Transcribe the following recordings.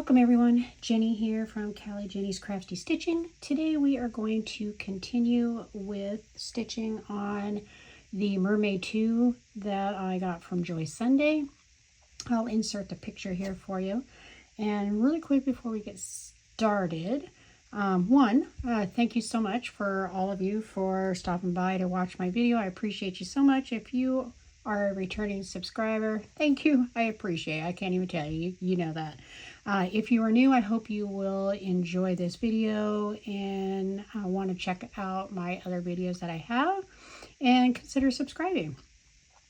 Welcome everyone, Jenny here from Callie Jenny's Crafty Stitching. Today we are going to continue with stitching on the Mermaid 2 that I got from Joy Sunday. I'll insert the picture here for you. And really quick before we get started, thank you so much for all of you for stopping by to watch my video. I appreciate you so much. If you are a returning subscriber, thank you. I appreciate it. I can't even tell you. You know that. If you are new, I hope you will enjoy this video and want to check out my other videos that I have and consider subscribing.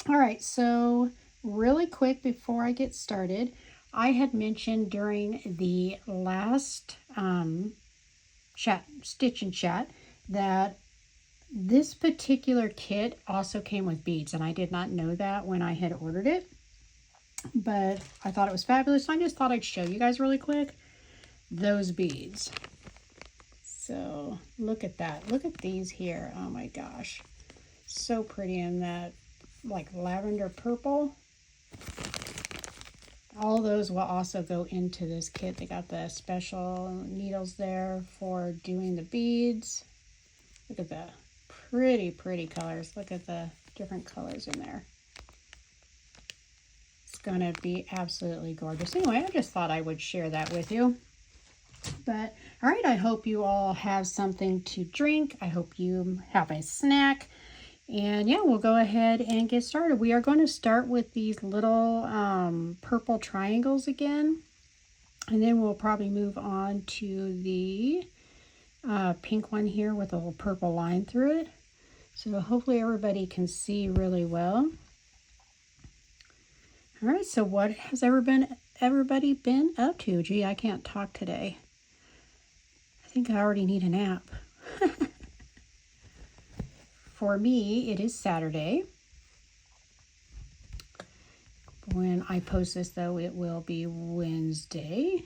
All right, so really quick before I get started, I had mentioned during the last Stitch and Chat that this particular kit also came with beads, and I did not know that when I had ordered it, but I thought it was fabulous. I just thought I'd show you guys really quick those beads. So look at that. Look at these here. Oh my gosh. So pretty in that like lavender purple. All those will also go into this kit. They got the special needles there for doing the beads. Look at that. Pretty colors. Look at the different colors in there. It's gonna be absolutely gorgeous. Anyway, I just thought I would share that with you. But all right, I hope you all have something to drink. I hope you have a snack. And yeah, we'll go ahead and get started. We are going to start with these little purple triangles again. And then we'll probably move on to the pink one here with a little purple line through it. So hopefully everybody can see really well. All right, so what has everybody been up to? Gee, I can't talk today. I think I already need a nap. For me, it is Saturday. When I post this, though, it will be Wednesday.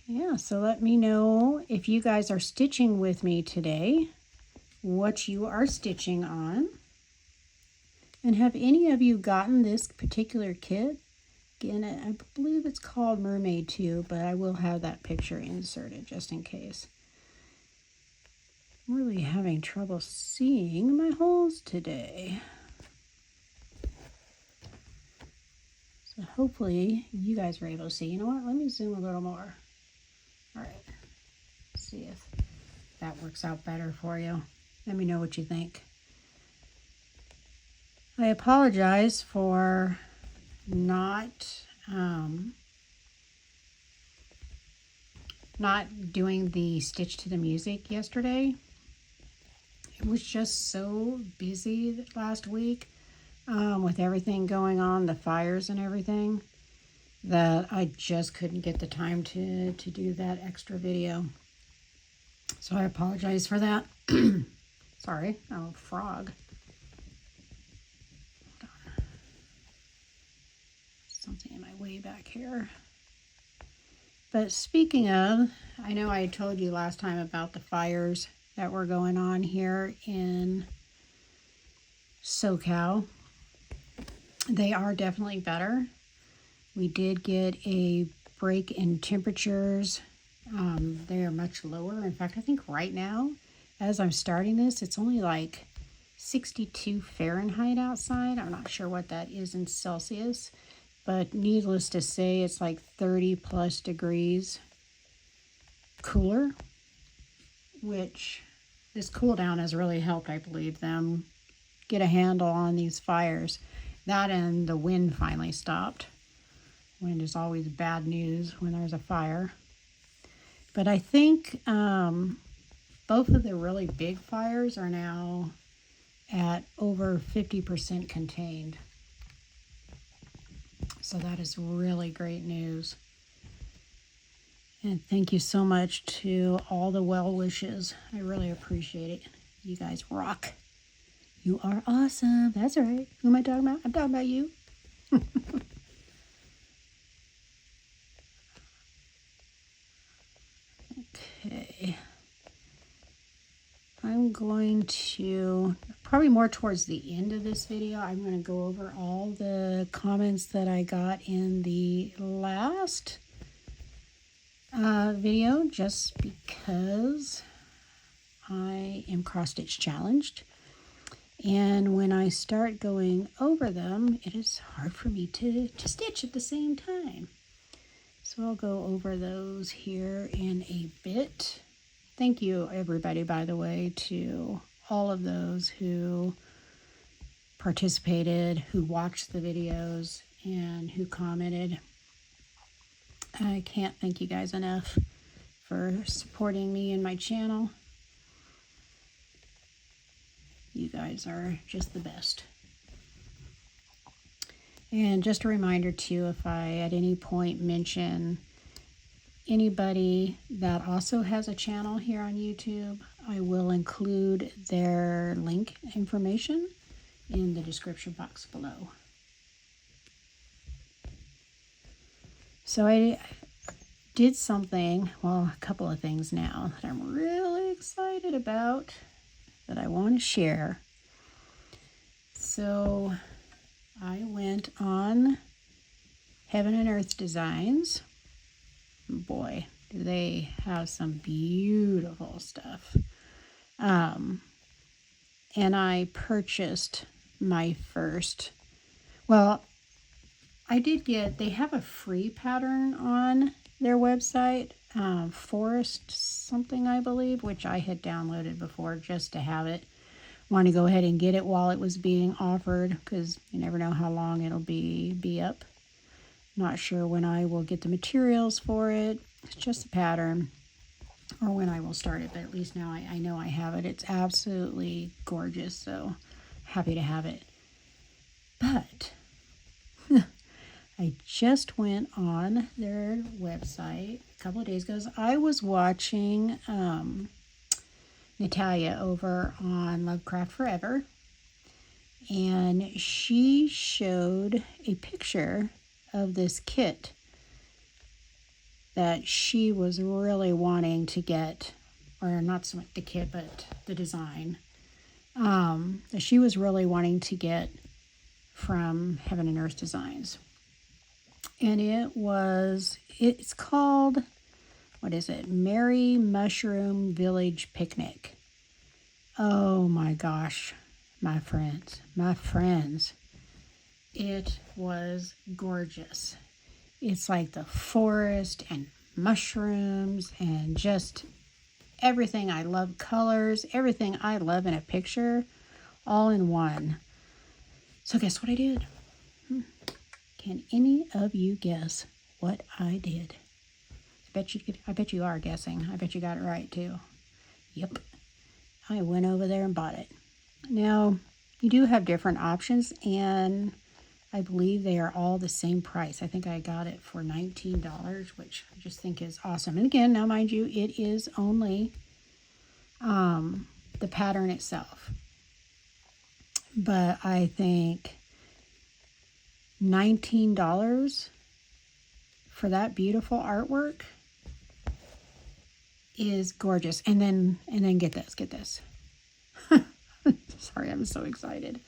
Yeah, so let me know if you guys are stitching with me today, what you are stitching on. And have any of you gotten this particular kit? Again, I believe it's called Mermaid 2, but I will have that picture inserted just in case. I'm really having trouble seeing my holes today. So hopefully you guys are able to see. You know what? Let me zoom a little more. All right. Let's see if that works out better for you. Let me know what you think. I apologize for not doing the stitch to the music yesterday. It was just so busy last week with everything going on, the fires and everything, that I just couldn't get the time to do that extra video. So I apologize for that. Sorry, oh, frog. Something in my way back here. But speaking of, I know I told you last time about the fires that were going on here in SoCal. They are definitely better. We did get a break in temperatures. They are much lower. In fact, I think right now, as I'm starting this, it's only like 62 Fahrenheit outside. I'm not sure what that is in Celsius, but needless to say, it's like 30 plus degrees cooler, which this cool down has really helped, I believe, them get a handle on these fires. That and the wind finally stopped. Wind is always bad news when there's a fire. But I think both of the really big fires are now at over 50% contained. So that is really great news. And thank you so much to all the well wishes. I really appreciate it. You guys rock. You are awesome. That's all right. Who am I talking about? I'm talking about you. Okay. I'm going to, probably more towards the end of this video, I'm going to go over all the comments that I got in the last video, just because I am cross-stitch challenged. And when I start going over them, it is hard for me to stitch at the same time. So I'll go over those here in a bit. Thank you, everybody, by the way, to all of those who participated, who watched the videos, and who commented. I can't thank you guys enough for supporting me and my channel. You guys are just the best. And just a reminder too, if I at any point mention anybody that also has a channel here on YouTube, I will include their link information in the description box below. So I did something, well, a couple of things now that I'm really excited about that I want to share. So I went on Heaven and Earth Designs. Boy, do they have some beautiful stuff. And I purchased my first, well, I did get, they have a free pattern on their website, Forest something, I believe, which I had downloaded before just to have it. Want to go ahead and get it while it was being offered, because you never know how long it'll be up. Not sure when I will get the materials for it. It's just a pattern, or when I will start it, but at least now I know I have it. It's absolutely gorgeous, so happy to have it. But I just went on their website a couple of days ago. I was watching Natalia over on Lovecraft Forever, and she showed a picture of this kit that she was really wanting to get, or not so much the kit, but the design, that she was really wanting to get from Heaven and Earth Designs. And it's called, what is it? Merry Mushroom Village Picnic. Oh my gosh, my friends. It was gorgeous. It's like the forest and mushrooms and just everything I love, colors, everything I love in a picture, all in one. So guess what I did? Can any of you guess what I did? I bet you are guessing. I bet you got it right too. Yep. I went over there and bought it. Now, you do have different options, and I believe they are all the same price. I think I got it for $19, which I just think is awesome. And again, now mind you, it is only the pattern itself. But I think $19 for that beautiful artwork is gorgeous. And then get this. Sorry, I'm so excited.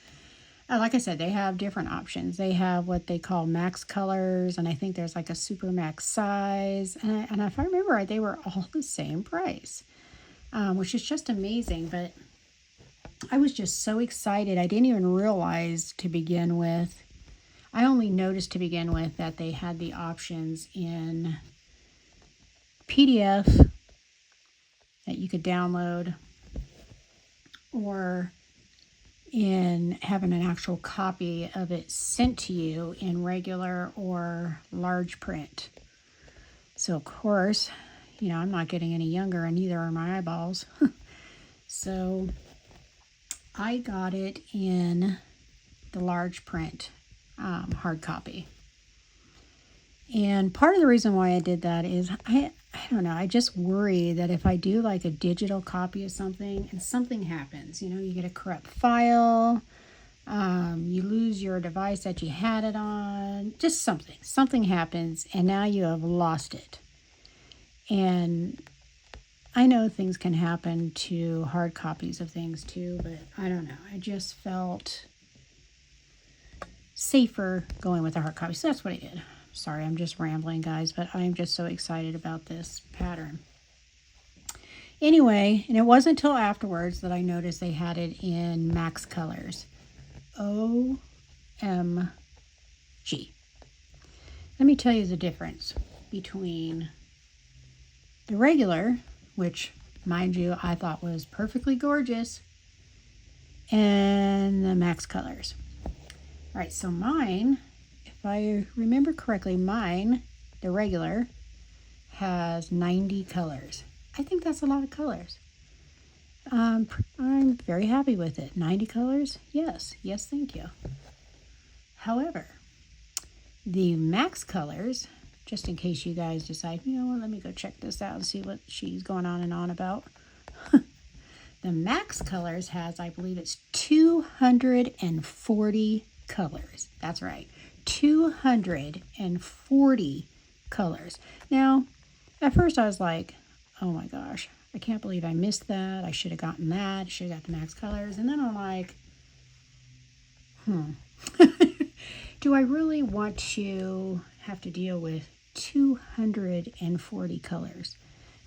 Like I said, they have different options. They have what they call max colors, and I think there's like a super max size. And if I remember right, they were all the same price, which is just amazing. But I was just so excited. I didn't even realize to begin with. I only noticed to begin with that they had the options in PDF that you could download, or in having an actual copy of it sent to you in regular or large print. So of course, you know, I'm not getting any younger, and neither are my eyeballs. So I got it in the large print hard copy. And part of the reason why I did that is I don't know, I just worry that if I do like a digital copy of something and something happens, you know, you get a corrupt file, you lose your device that you had it on, just something happens, and now you have lost it. And I know things can happen to hard copies of things too, but I don't know. I just felt safer going with a hard copy. So that's what I did. Sorry, I'm just rambling, guys, but I'm just so excited about this pattern. Anyway, and it wasn't until afterwards that I noticed they had it in max colors. OMG. Let me tell you the difference between the regular, which, mind you, I thought was perfectly gorgeous, and the max colors. All right, so mine, if I remember correctly, the regular, has 90 colors. I think that's a lot of colors. I'm very happy with it. 90 colors? Yes, thank you. However, the max colors, just in case you guys decide, you know what, let me go check this out and see what she's going on and on about. The max colors has, I believe it's 240 colors. That's right, 240 colors. Now, at first I was like, oh my gosh, I can't believe I missed that. I should have gotten that. I should have got the max colors. And then I'm like, do I really want to have to deal with 240 colors?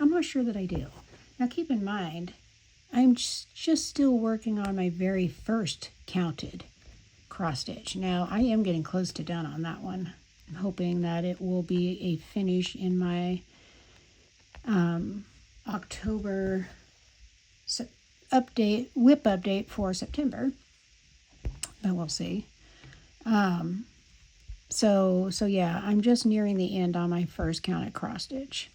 I'm not sure that I do. Now keep in mind, I'm just still working on my very first counted cross stitch. Now I am getting close to done on that one. I'm hoping that it will be a finish in my October whip update for September, but we'll see. So yeah, I'm just nearing the end on my first counted cross stitch.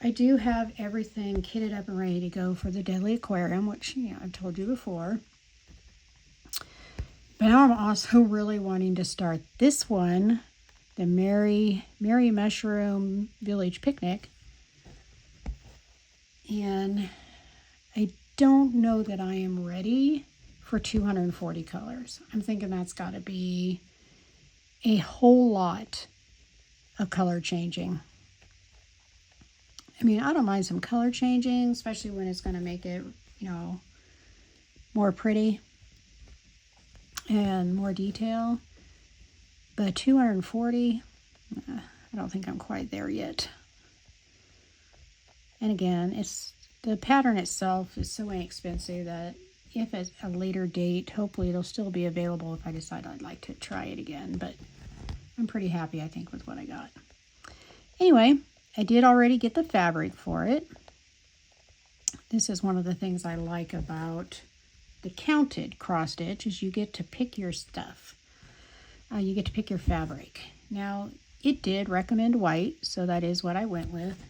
I do have everything kitted up and ready to go for the Deadly Aquarium, which, you know, I've told you before. But now I'm also really wanting to start this one, the Merry Mushroom Village Picnic. And I don't know that I am ready for 240 colors. I'm thinking that's got to be a whole lot of color changing. I mean, I don't mind some color changing, especially when it's going to make it, you know, more pretty and more detail. But 240, I don't think I'm quite there yet. And again, the pattern itself is so inexpensive that if at a later date, hopefully it'll still be available if I decide I'd like to try it again. But I'm pretty happy, I think, with what I got. Anyway, I did already get the fabric for it. This is one of the things I like about the counted cross stitch is you get to pick your stuff. You get to pick your fabric. Now, it did recommend white, so that is what I went with.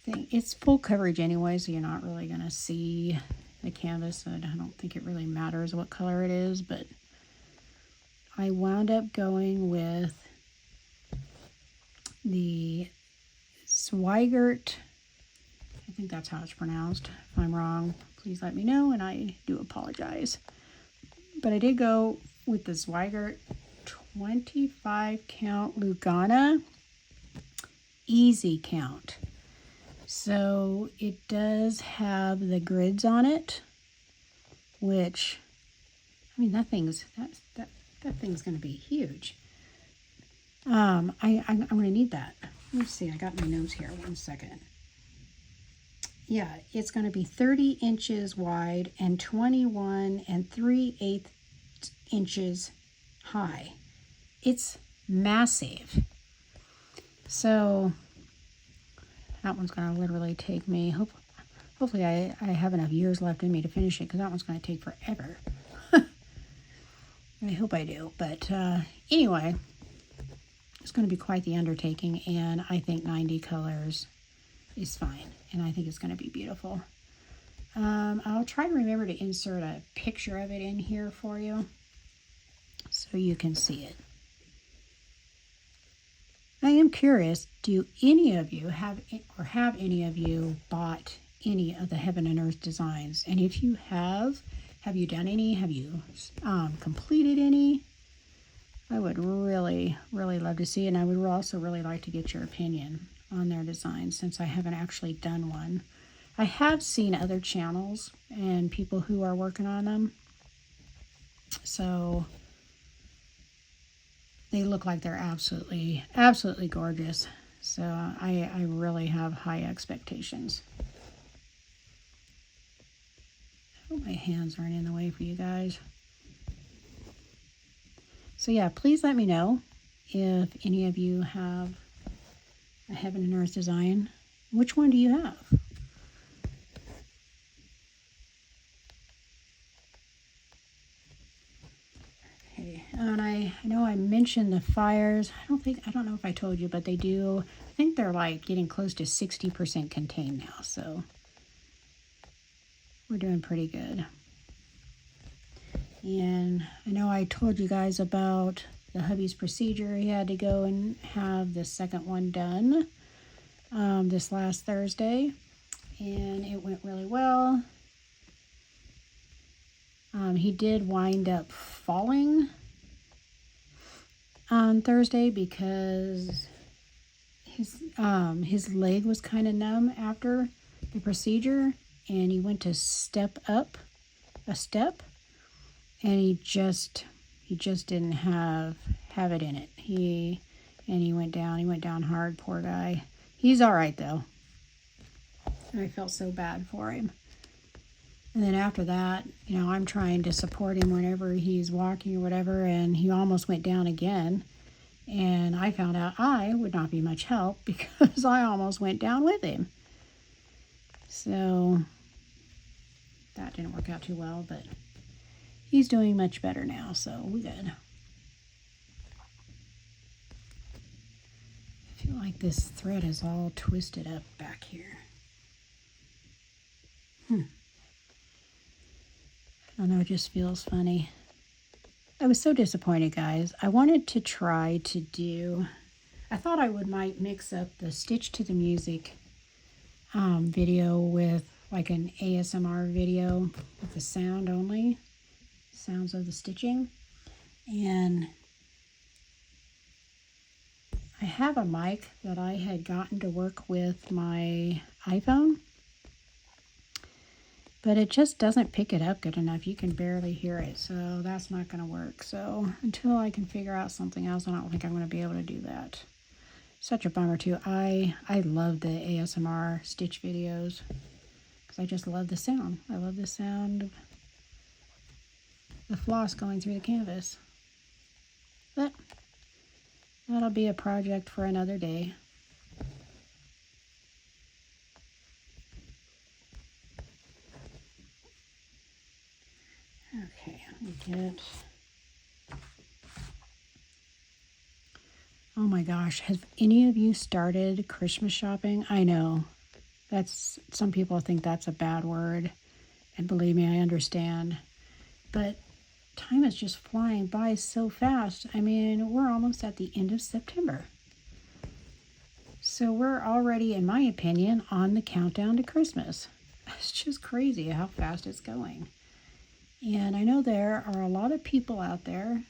It's full coverage anyway, so you're not really going to see the canvas. So I don't think it really matters what color it is, but I wound up going with the Zweigert. I think that's how it's pronounced. If I'm wrong, please let me know, and I do apologize. But I did go with the Zweigert 25 count Lugana easy count. So it does have the grids on it, which, I mean, that thing's going to be huge. I'm going to need that. Let me see, I got my notes here, 1 second. Yeah, it's going to be 30 inches wide and 21 3/8 inches high. It's massive. So that one's going to literally take me, hopefully I have enough years left in me to finish it, because that one's going to take forever. I hope I do. But anyway, it's going to be quite the undertaking, and I think 90 colors is fine, and I think it's going to be beautiful. I'll try to remember to insert a picture of it in here for you so you can see it. I am curious, do any of you have any of you bought any of the Heaven and Earth designs? And if you have you done any? Have you completed any? I would really, really love to see it, and I would also really like to get your opinion on their designs since I haven't actually done one. I have seen other channels and people who are working on them. So they look like they're absolutely, absolutely gorgeous. So I really have high expectations. I hope my hands aren't in the way for you guys. So yeah, please let me know if any of you have a Heaven and Earth design. Which one do you have? Okay, and I know I mentioned the fires. I don't know if I told you, but they do. I think they're like getting close to 60% contained now, so we're doing pretty good. And I know I told you guys about the hubby's procedure. He had to go and have the second one done this last Thursday, and it went really well. He did wind up falling on Thursday because his leg was kind of numb after the procedure, and he went to step up a step, and he just didn't have it in it. He went down hard, poor guy. He's all right though. And I felt so bad for him. And then after that, I'm trying to support him whenever he's walking or whatever, and he almost went down again. And I found out I would not be much help because I almost went down with him. So that didn't work out too well, but he's doing much better now, so we're good. I feel like this thread is all twisted up back here. I don't know, it just feels funny. I was so disappointed, guys. I wanted to try to do, I thought I might mix up the Stitch to the Music video with like an ASMR video with the sound only, sounds of the stitching. And I have a mic that I had gotten to work with my iPhone, but it just doesn't pick it up good enough. You can barely hear it, so that's not going to work. So until I can figure out something else, I don't think I'm going to be able to do that. Such a bummer too. I love the ASMR Stitch videos because I just love the sound. I love the sound of the floss going through the canvas. But that'll be a project for another day. Okay, let me get... Oh my gosh, have any of you started Christmas shopping? I know, some people think that's a bad word, and believe me, I understand. But time is just flying by so fast. I mean, we're almost at the end of September. So we're already, in my opinion, on the countdown to Christmas. It's just crazy how fast it's going. And I know there are a lot of people out there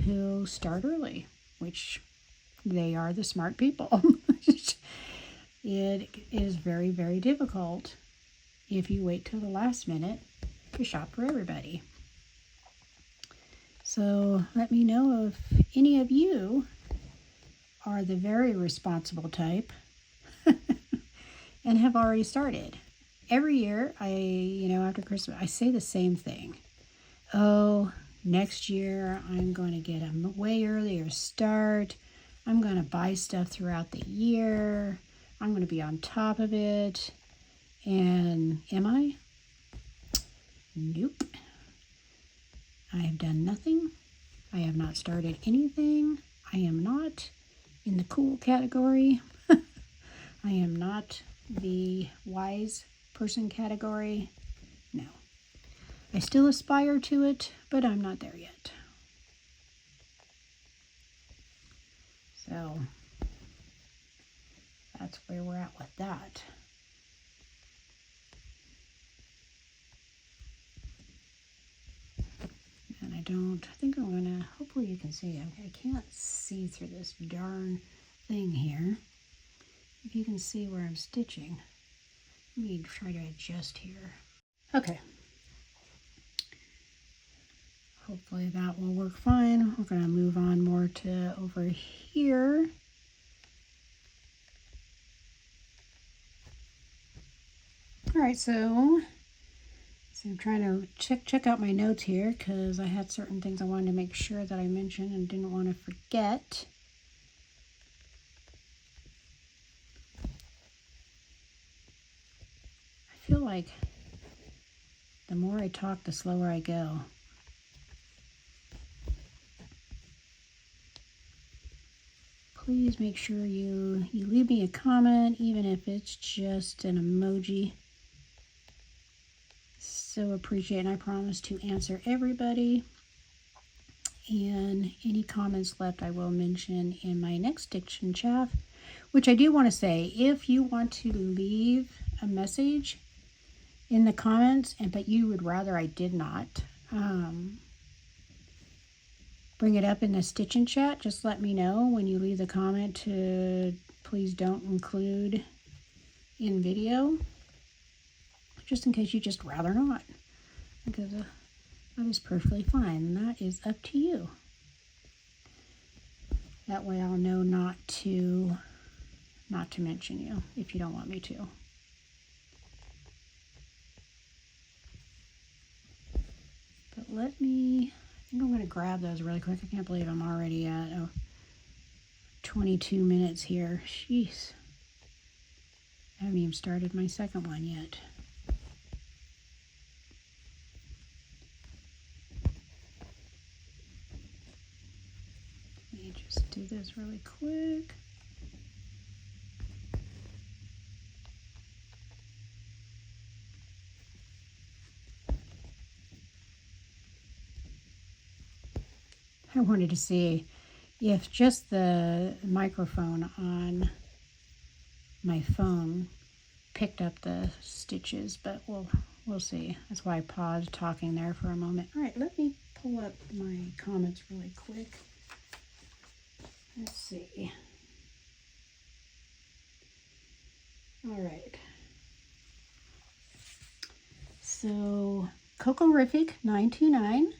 who start early, which they are the smart people. It is very, very difficult if you wait till the last minute to shop for everybody. So let me know if any of you are the very responsible type and have already started. Every year, after Christmas, I say the same thing. Oh, next year I'm going to get a way earlier start. I'm going to buy stuff throughout the year. I'm going to be on top of it. And am I? Nope. I have done nothing. I have not started anything. I am not in the cool category. I am not the wise person category. No. I still aspire to it, but I'm not there yet. So that's where we're at with that. And I think I'm gonna, hopefully you can see, I can't see through this darn thing here. if you can see where I'm stitching. Let me try to adjust here. Okay. Hopefully that will work fine. We're going to move on more to over here. All right, so I'm trying to check out my notes here because I had certain things I wanted to make sure that I mentioned and didn't want to forget. I feel like the more I talk, the slower I go. Please make sure you leave me a comment, even if it's just an emoji. So appreciate it, and I promise to answer everybody. And any comments left I will mention in my next Stitch and Chaff, which I do want to say, if you want to leave a message in the comments, but you would rather I did not bring it up in the Stitch and Chat, just let me know when you leave the comment to please don't include in video, just in case you just rather not, because that is perfectly fine, and that is up to you. That way I'll know not to mention you if you don't want me to. But I think I'm going to grab those really quick. I can't believe I'm already at 22 minutes here. Jeez. I haven't even started my second one yet. Let me just do this really quick. I wanted to see if just the microphone on my phone picked up the stitches, but we'll see. That's why I paused talking there for a moment. All right, let me pull up my comments really quick. Let's see. All right. So Cocorific 929.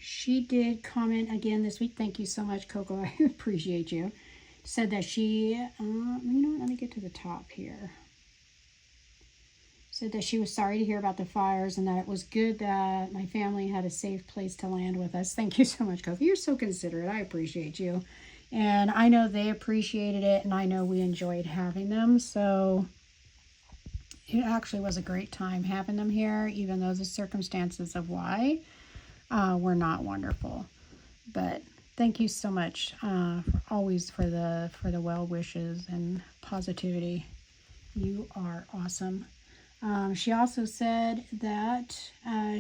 She did comment again this week. Thank you so much, Coco. I appreciate you. Said that she, you know what, let me get to the top here. Said that she was sorry to hear about the fires and that it was good that my family had a safe place to land with us. Thank you so much, Coco. You're so considerate. I appreciate you. And I know they appreciated it, and I know we enjoyed having them. So it actually was a great time having them here, even though the circumstances of why were not wonderful. But thank you so much always for the well wishes and positivity. You are awesome. She also said that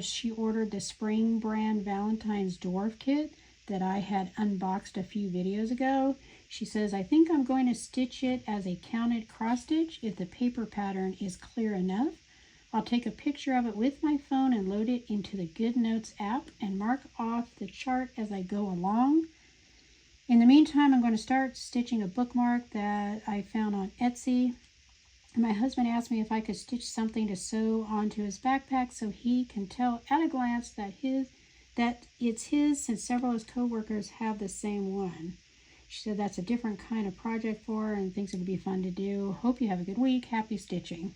she ordered the Spring Brand Valentine's Dwarf Kit that I had unboxed a few videos ago. She says, I think I'm going to stitch it as a counted cross stitch if the paper pattern is clear enough. I'll take a picture of it with my phone and load it into the Good Notes app and mark off the chart as I go along. In the meantime, I'm going to start stitching a bookmark that I found on Etsy. My husband asked me if I could stitch something to sew onto his backpack so he can tell at a glance that it's his, since several of his co-workers have the same one. She said that's a different kind of project for her and thinks it would be fun to do. Hope you have a good week. Happy stitching.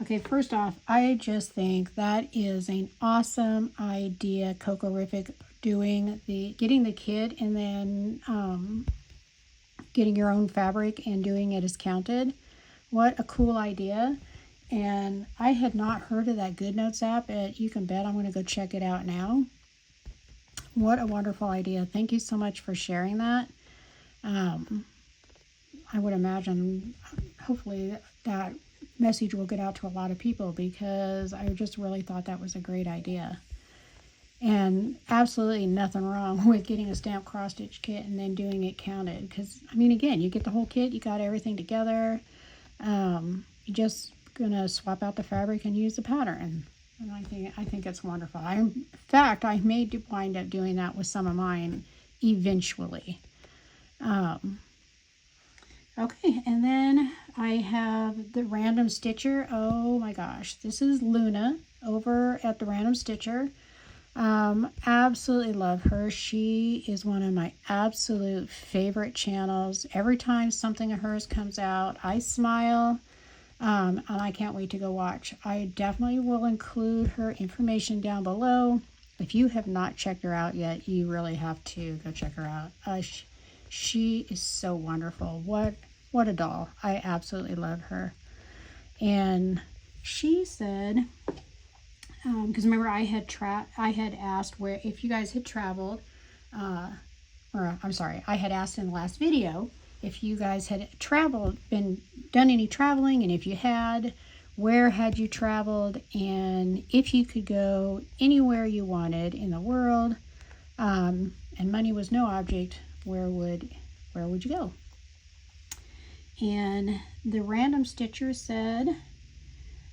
Okay, first off, I just think that is an awesome idea, Cocorific, getting the kit and then getting your own fabric and doing it as counted. What a cool idea. And I had not heard of that Good Notes app. You can bet I'm going to go check it out now. What a wonderful idea. Thank you so much for sharing that. I would imagine, hopefully, that message will get out to a lot of people, because I just really thought that was a great idea. And absolutely nothing wrong with getting a stamp cross stitch kit and then doing it counted, because I mean, again, you get the whole kit, you got everything together, you're just gonna swap out the fabric and use the pattern, and I think it's wonderful. In fact, I may wind up doing that with some of mine eventually. Okay, and then I have the Random Stitcher. Oh my gosh, this is Luna over at the Random Stitcher. Absolutely love her. She is one of my absolute favorite channels. Every time something of hers comes out, I smile, and I can't wait to go watch. I definitely will include her information down below. If you have not checked her out yet, you really have to go check her out. She is so wonderful. What a doll. I absolutely love her. And she said, because remember I had asked where if you guys had traveled, or I'm sorry, I had asked in the last video if you guys had traveled, done any traveling, and if you had, where had you traveled, and if you could go anywhere you wanted in the world, and money was no object, where would you go? And the Random Stitcher said,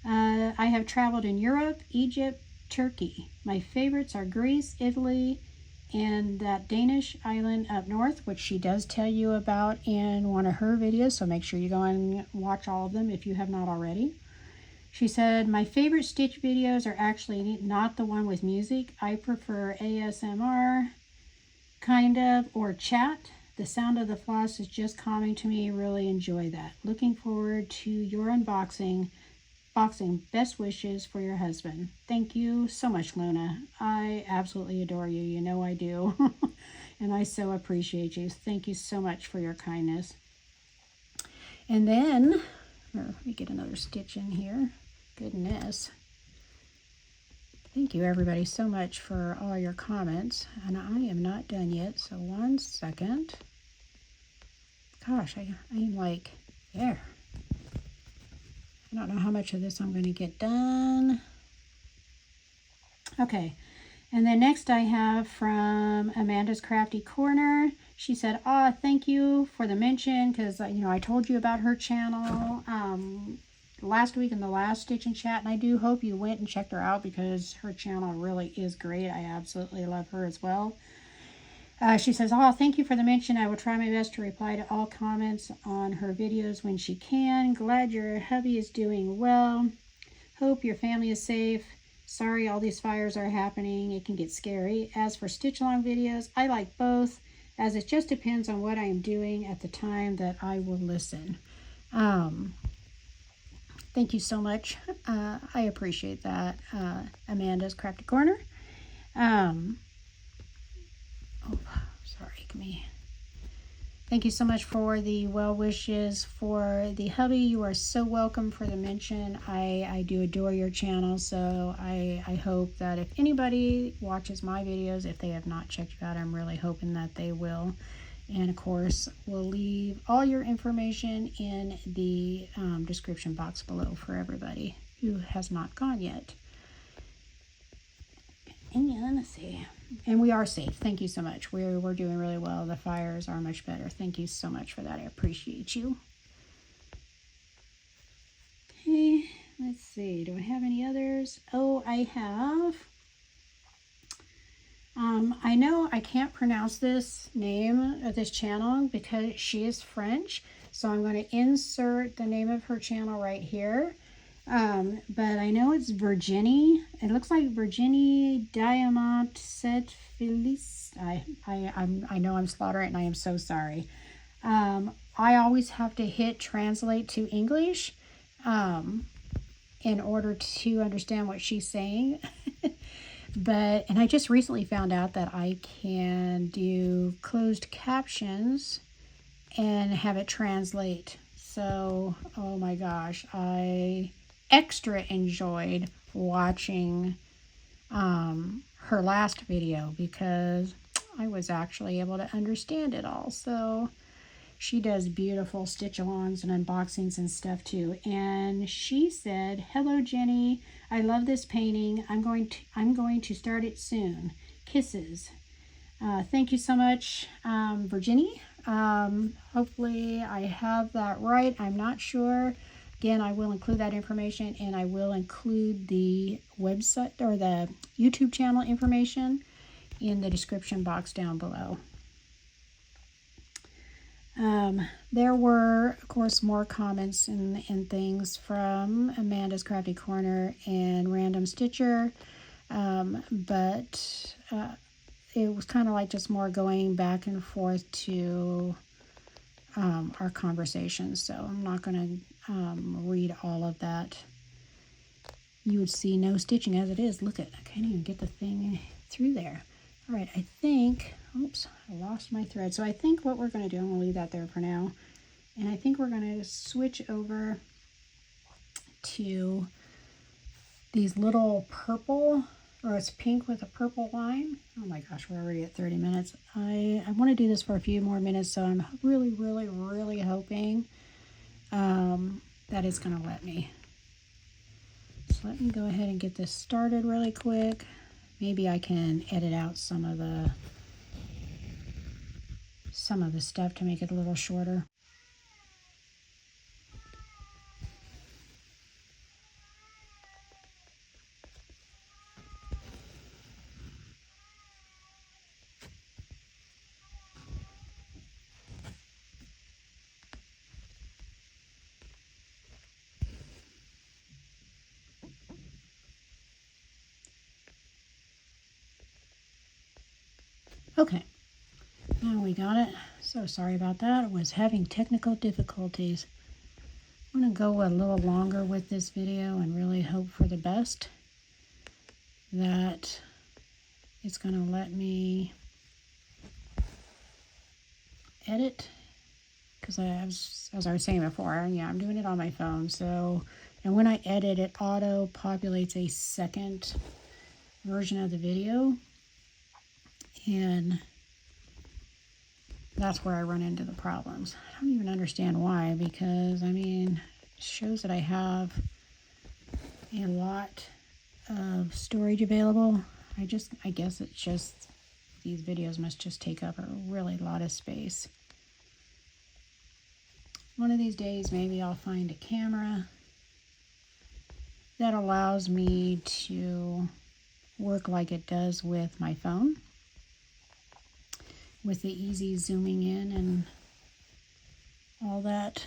I have traveled in Europe, Egypt, Turkey. My favorites are Greece, Italy, and that Danish island up north, which she does tell you about in one of her videos, so make sure you go and watch all of them if you have not already. She said, my favorite stitch videos are actually not the one with music. I prefer ASMR, kind of, or chat. The sound of the floss is just calming to me. Really enjoy that. Looking forward to your unboxing. Best wishes for your husband. Thank you so much, Luna. I absolutely adore you. You know I do. And I so appreciate you. Thank you so much for your kindness. And then, let me get another stitch in here. Goodness. Thank you, everybody, so much for all your comments. And I am not done yet, so 1 second. Gosh, I am like, there. I don't know how much of this I'm going to get done. Okay, and then next I have from Amanda's Crafty Corner. She said, thank you for the mention, because, I told you about her channel last week in the last Stitch and Chat, and I do hope you went and checked her out, because her channel really is great. I absolutely love her as well. She says, thank you for the mention. I will try my best to reply to all comments on her videos when she can. Glad your hubby is doing well. Hope your family is safe. Sorry all these fires are happening. It can get scary. As for stitch along videos, I like both, as it just depends on what I am doing at the time that I will listen. Thank you so much. I appreciate that, Amanda's Crafty Corner. Sorry, me. Thank you so much for the well wishes for the hubby. You are so welcome for the mention. I do adore your channel, so I hope that if anybody watches my videos, if they have not checked you out, I'm really hoping that they will. And of course, we'll leave all your information in the description box below for everybody who has not gone yet. And let's see. And we are safe. Thank you so much. We're doing really well. The fires are much better. Thank you so much for that. I appreciate you. Okay, let's see. Do I have any others? Oh, I have. I know I can't pronounce this name of this channel because she is French. So I'm going to insert the name of her channel right here. But I know it's Virginie. It looks like Virginie Diamant Set Felice. I know I'm slaughtering it, and I am so sorry. I always have to hit translate to English in order to understand what she's saying. And I just recently found out that I can do closed captions and have it translate. So, oh my gosh, I extra enjoyed watching her last video because I was actually able to understand it all. So she does beautiful stitch alongs and unboxings and stuff too. And she said, "Hello Jenny, I love this painting. I'm going to start it soon. Kisses." Thank you so much, Virginie. Hopefully I have that right. I'm not sure. Again, I will include that information, and I will include the website or the YouTube channel information in the description box down below. There were, of course, more comments and things from Amanda's Crafty Corner and Random Stitcher, but it was kind of like just more going back and forth to our conversations, so I'm not going to read all of that. You would see no stitching as it is. Look at, I can't even get the thing through there. All right, I think, oops, I lost my thread. So I think what we're going to do, I'm going to leave that there for now. And I think we're going to switch over to these little purple, or it's pink with a purple line. Oh my gosh, we're already at 30 minutes. I want to do this for a few more minutes, so I'm really, really, really hoping that it's going to let me. So let me go ahead and get this started really quick. Maybe I can edit out some of the stuff to make it a little shorter. Okay, now we got it. So sorry about that. I was having technical difficulties. I'm going to go a little longer with this video and really hope for the best that it's going to let me edit, because as I was saying before, yeah, I'm doing it on my phone. So, and when I edit, it auto populates a second version of the video, and that's where I run into the problems. I don't even understand why, because I mean, it shows that I have a lot of storage available. I guess it's just, these videos must just take up a really lot of space. One of these days, maybe I'll find a camera that allows me to work like it does with my phone, with the easy zooming in and all that.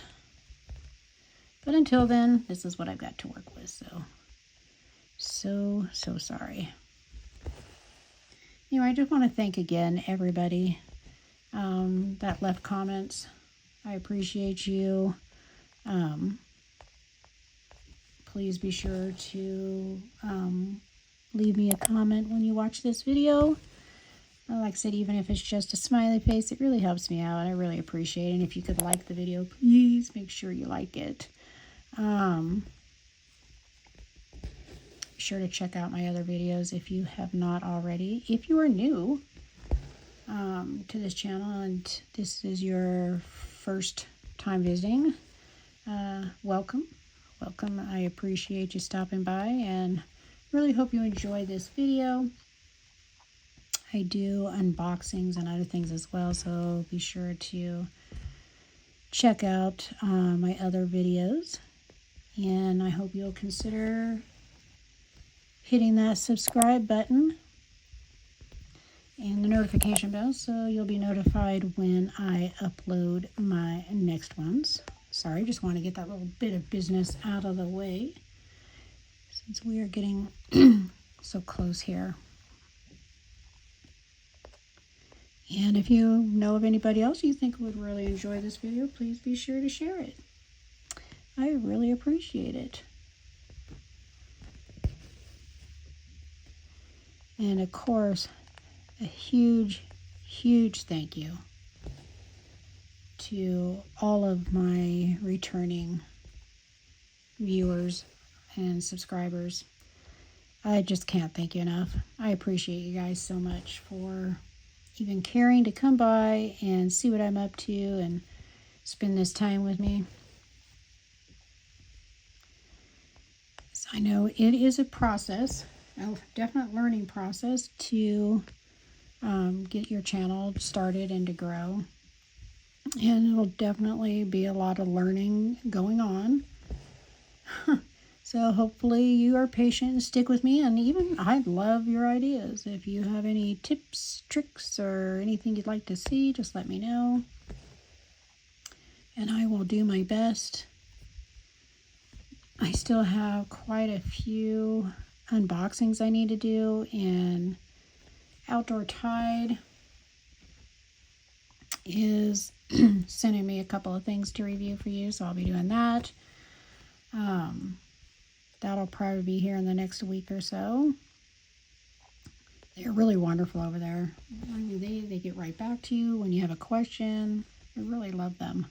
But until then, this is what I've got to work with, so sorry. Anyway, I just want to thank again everybody that left comments. I appreciate you. Please be sure to leave me a comment when you watch this video. Like I said, even if it's just a smiley face, it really helps me out. I really appreciate it. And if you could like the video, please make sure you like it. Be sure to check out my other videos if you have not already. If you are new to this channel and this is your first time visiting, welcome. I appreciate you stopping by and really hope you enjoy this video. I do unboxings and other things as well, so be sure to check out my other videos. And I hope you'll consider hitting that subscribe button and the notification bell so you'll be notified when I upload my next ones. Sorry, just want to get that little bit of business out of the way since we are getting so close here. And if you know of anybody else you think would really enjoy this video, please be sure to share it. I really appreciate it. And of course, a huge thank you to all of my returning viewers and subscribers. I just can't thank you enough. I appreciate you guys so much for even caring to come by and see what I'm up to and spend this time with me. So I know it is a process, a definite learning process to get your channel started and to grow. And it'll definitely be a lot of learning going on. So hopefully you are patient and stick with me, and even I'd love your ideas. If you have any tips, tricks, or anything you'd like to see, just let me know. and I will do my best. I still have quite a few unboxings I need to do, and Outdoor Tide is sending me a couple of things to review for you, so I'll be doing that. That'll probably be here in the next week or so. They're really wonderful over there. I mean, they get right back to you when you have a question. I really love them.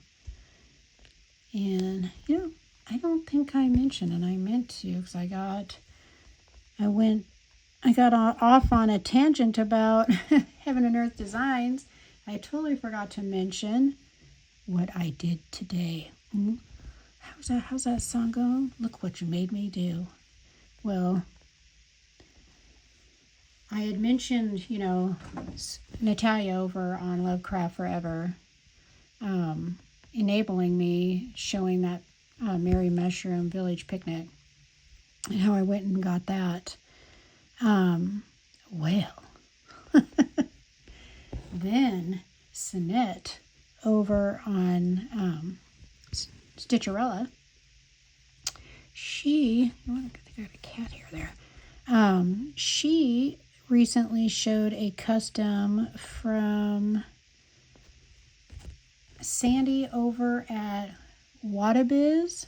And, you know, I don't think I mentioned, and I meant to, because I got off on a tangent about Heaven and Earth Designs. I totally forgot to mention what I did today. How's that song going? Look what you made me do. Well, I had mentioned, you know, Natalia over on Lovecraft Forever, enabling me, showing that Merry Mushroom Village picnic, and how I went and got that. Well, then Sinette over on Stitcherella, I think I got a cat hair there. She recently showed a custom from Sandy over at Whatabiz.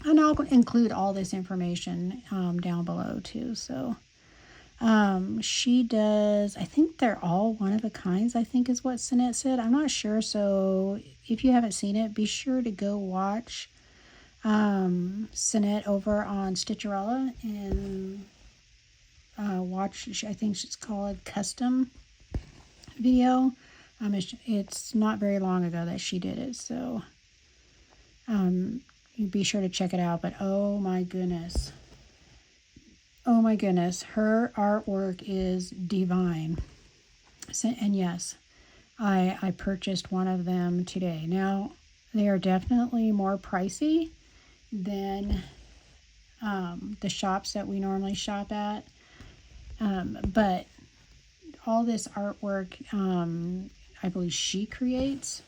And I'll include all this information down below too. So she does, I think they're all one of a kinds, I think is what Sinette said. I'm not sure. So if you haven't seen it, be sure to go watch Sinette over on Stitcherella and watch, I think it's called Custom Video. It's not very long ago that she did it. So you be sure to check it out. But oh my goodness, her artwork is divine. And yes, I purchased one of them today. Now, they are definitely more pricey than the shops that we normally shop at. But all this artwork, I believe she creates.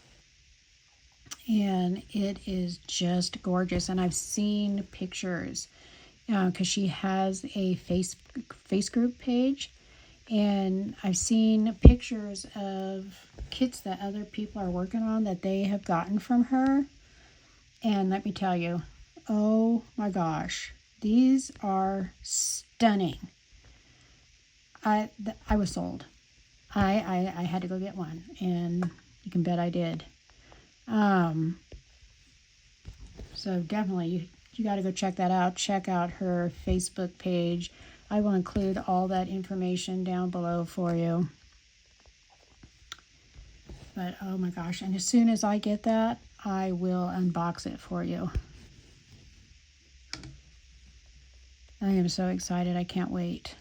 And it is just gorgeous. And I've seen pictures because she has a face group page. And I've seen pictures of kits that other people are working on that they have gotten from her. And let me tell you, oh my gosh, these are stunning. I was sold. I had to go get one, and you can bet I did. So definitely you got to go check that out. Check out her Facebook page. I will include all that information down below for you. But oh my gosh, and as soon as I get that, I will unbox it for you. I am so excited. I can't wait.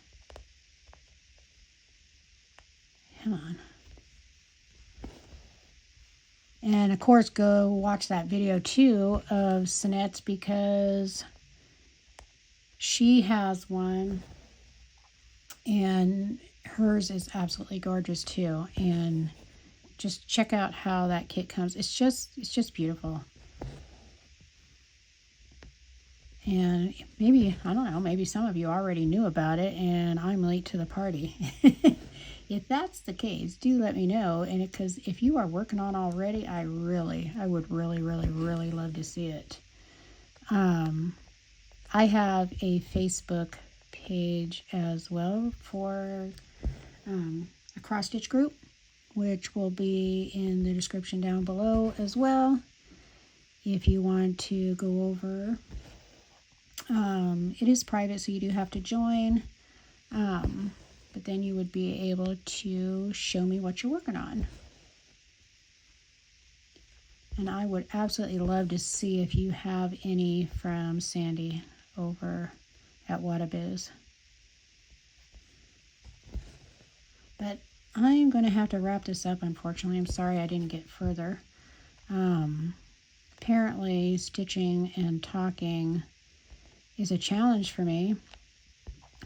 Come on. And of course, go watch that video too of Sinette's, because she has one and hers is absolutely gorgeous too. And just check out how that kit comes. It's just beautiful. And maybe, I don't know, maybe some of you already knew about it and I'm late to the party. If that's the case, do let me know. And because if you are working on already, I would really love to see it. I have a Facebook page as well for a cross stitch group, which will be in the description down below as well. If you want to go over, it is private, so you do have to join. But then you would be able to show me what you're working on. And I would absolutely love to see if you have any from Sandy over at Whatabiz. But I'm going to have to wrap this up, unfortunately. I'm sorry I didn't get further. Apparently, stitching and talking is a challenge for me.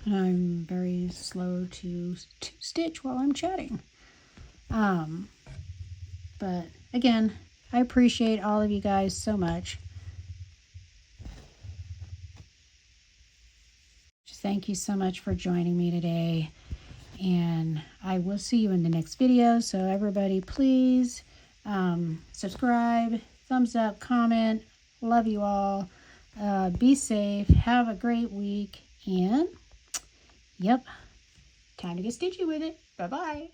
I'm very slow to stitch while I'm chatting. But again, I appreciate all of you guys so much. Thank you so much for joining me today. And I will see you in the next video. So everybody, please subscribe, thumbs up, comment. Love you all. Be safe. Have a great week. And, yep, time to get stitchy with it. Bye-bye.